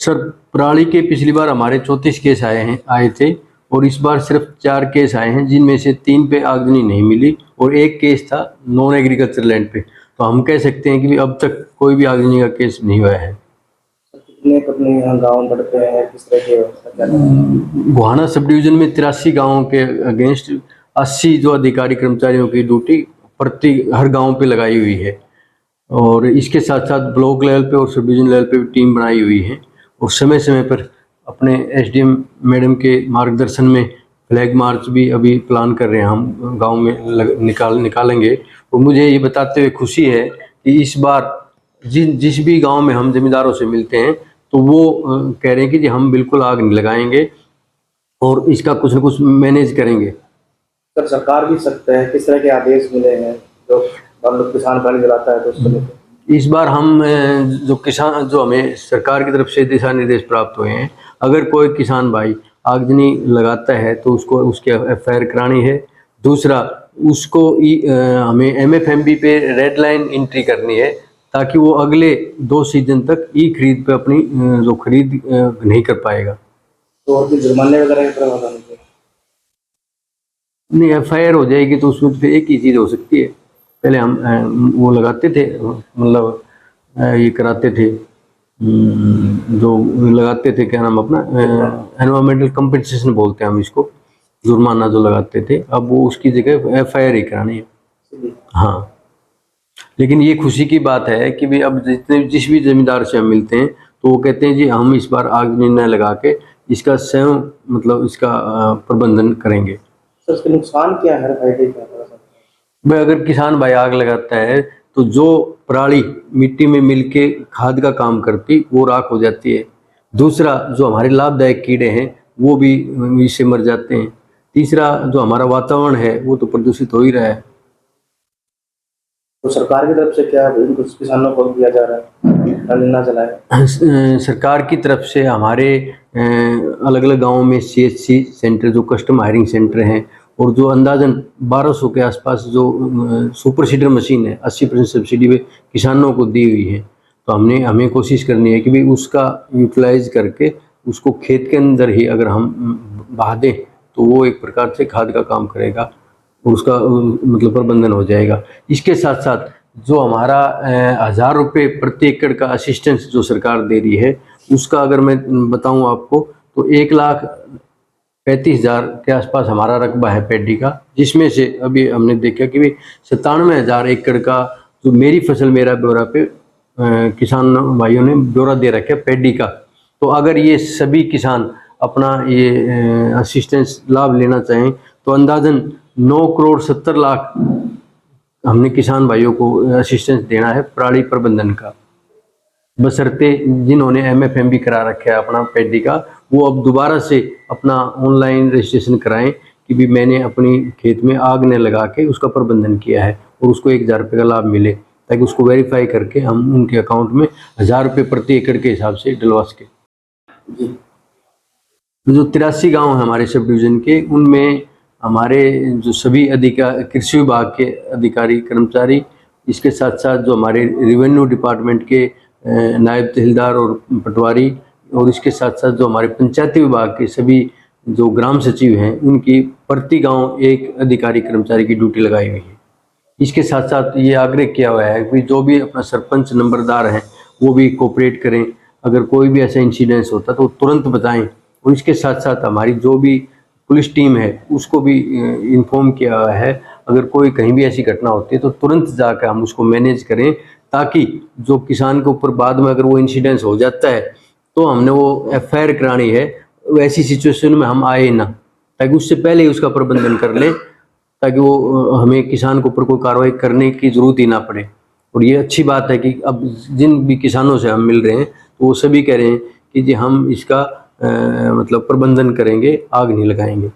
Sir, पराली के पिछली बार हमारे 34 केस आए थे और इस बार सिर्फ 4 केस आए हैं, जिनमें से 3 पे आगजनी नहीं मिली और 1 केस था नॉन एग्रीकल्चर लैंड पे। तो हम कह सकते हैं कि भी अब तक कोई भी आगजनी का केस नहीं हुआ है। कितने अपने यहाँ गाँव बढ़ते हैं, किस तरह के? गोहाना सब डिवीजन में 83 गाँवों के अगेंस्ट 80 जो अधिकारी कर्मचारियों की ड्यूटी प्रति हर गाँव पे लगाई हुई है और इसके साथ साथ ब्लॉक लेवल पे और सब डिवीजन लेवल पे भी टीम बनाई हुई है और समय समय पर अपने एसडीएम मैडम के मार्गदर्शन में फ्लैग मार्च भी अभी प्लान कर रहे हैं, हम गांव में निकालेंगे। और मुझे ये बताते हुए खुशी है कि इस बार जिस भी गांव में हम जमींदारों से मिलते हैं तो वो कह रहे हैं कि जी हम बिल्कुल आग नहीं लगाएंगे और इसका कुछ न कुछ मैनेज करेंगे। सर, सरकार भी सख्त है, किस तरह के आदेश मिले हैं जो मतलब किसान पराली जलाता है तो उसको लेकर? इस बार हम जो हमें सरकार की तरफ से दिशा निर्देश प्राप्त हुए हैं, अगर कोई किसान भाई आगजनी लगाता है तो उसको उसकी एफआईआर करानी है। दूसरा, उसको हमें एमएफएमबी पे रेड लाइन एंट्री करनी है ताकि वो अगले 2 सीजन तक ई खरीद पे अपनी जो खरीद नहीं कर पाएगा। तो और भी जुर्माने वगैरह के प्रावधान है? नहीं, एफआईआर हो जाएगी तो उसमें फिर एक ही चीज़ हो सकती है। पहले हम वो लगाते थे, मतलब ये कराते थे, जो लगाते थे, क्या नाम अपना, एनवायरमेंटल कंपनसेशन बोलते हैं हम इसको, जुर्माना जो लगाते थे, अब वो उसकी जगह एफआईआर ही करानी है। हाँ, लेकिन ये खुशी की बात है कि भी अब जिस भी जमींदार से हम मिलते हैं तो वो कहते हैं जी हम इस बार आग नहीं लगा के इसका स्वयं मतलब इसका प्रबंधन करेंगे। सर, इसके नुकसान क्या है, फायदे क्या है? भाई, अगर किसान भाई आग लगाता है तो जो पराली मिट्टी में मिलके खाद का काम करती वो राख हो जाती है। दूसरा, जो हमारे लाभदायक कीड़े हैं वो भी इससे मर जाते हैं। तीसरा, जो हमारा वातावरण है वो तो प्रदूषित हो ही रहा है। तो सरकार की तरफ से क्या इनको किसानों को दिया जा रहा है, पराली ना जलाए? सरकार की तरफ से हमारे अलग अलग गाँवों में सीएचसी सेंटर, जो कस्टम हायरिंग सेंटर हैं, और जो अंदाजन 1200 के आसपास जो सुपर सीडर मशीन है 80% सब्सिडी पे किसानों को दी हुई है। तो हमें कोशिश करनी है कि भाई उसका यूटिलाइज करके उसको खेत के अंदर ही अगर हम बहा दें तो वो एक प्रकार से खाद का काम करेगा और उसका मतलब प्रबंधन हो जाएगा। इसके साथ साथ जो हमारा 1000 रुपये प्रति एकड़ का असिस्टेंस जो सरकार दे रही है, उसका अगर मैं बताऊं आपको तो 1,35,000 के आसपास हमारा रकबा है पैडी का, जिसमें से अभी हमने देखा कि 97,000 एकड़ का जो मेरी फसल मेरा ब्यौरा पे किसान भाइयों ने ब्यौरा दे रखा है पैडी का। तो अगर ये सभी किसान अपना ये असिस्टेंस लाभ लेना चाहें तो अंदाजन 9,70,00,000 हमने किसान भाइयों को असिस्टेंस देना है पराली प्रबंधन का, बशर्ते जिन्होंने एमएफएमबी करा रखा है अपना पैडी का, वो अब दोबारा से अपना ऑनलाइन रजिस्ट्रेशन कराएं कि भी मैंने अपनी खेत में आग न लगा के उसका प्रबंधन किया है और उसको 1,000 रुपये का लाभ मिले, ताकि उसको वेरीफाई करके हम उनके अकाउंट में 1,000 रुपये प्रति एकड़ के हिसाब से डलवा सके। जो 83 गाँव हैं हमारे सब डिवीज़न के, उनमें हमारे जो सभी कृषि विभाग के अधिकारी कर्मचारी, इसके साथ साथ जो हमारे रेवेन्यू डिपार्टमेंट के नायब तहसीलदार और पटवारी, और इसके साथ साथ जो हमारे पंचायती विभाग के सभी जो ग्राम सचिव हैं, उनकी प्रति गांव एक अधिकारी कर्मचारी की ड्यूटी लगाई हुई है। इसके साथ साथ ये आग्रह किया हुआ है कि जो भी अपना सरपंच नंबरदार हैं वो भी कोऑपरेट करें, अगर कोई भी ऐसा इंसिडेंस होता तो तुरंत बताएं। और इसके साथ साथ हमारी जो भी पुलिस टीम है उसको भी इन्फॉर्म किया हुआ है, अगर कोई कहीं भी ऐसी घटना होती है तो तुरंत जाकर हम उसको मैनेज करें, ताकि जो किसान के ऊपर बाद में अगर वो इंसिडेंस हो जाता है तो हमने वो एफआईआर करानी है, वैसी सिचुएशन में हम आए ना, ताकि उससे पहले ही उसका प्रबंधन कर लें, ताकि वो हमें किसान के ऊपर कोई कार्रवाई करने की ज़रूरत ही ना पड़े। और ये अच्छी बात है कि अब जिन भी किसानों से हम मिल रहे हैं तो वो सभी कह रहे हैं कि जी हम इसका मतलब प्रबंधन करेंगे, आग नहीं लगाएंगे।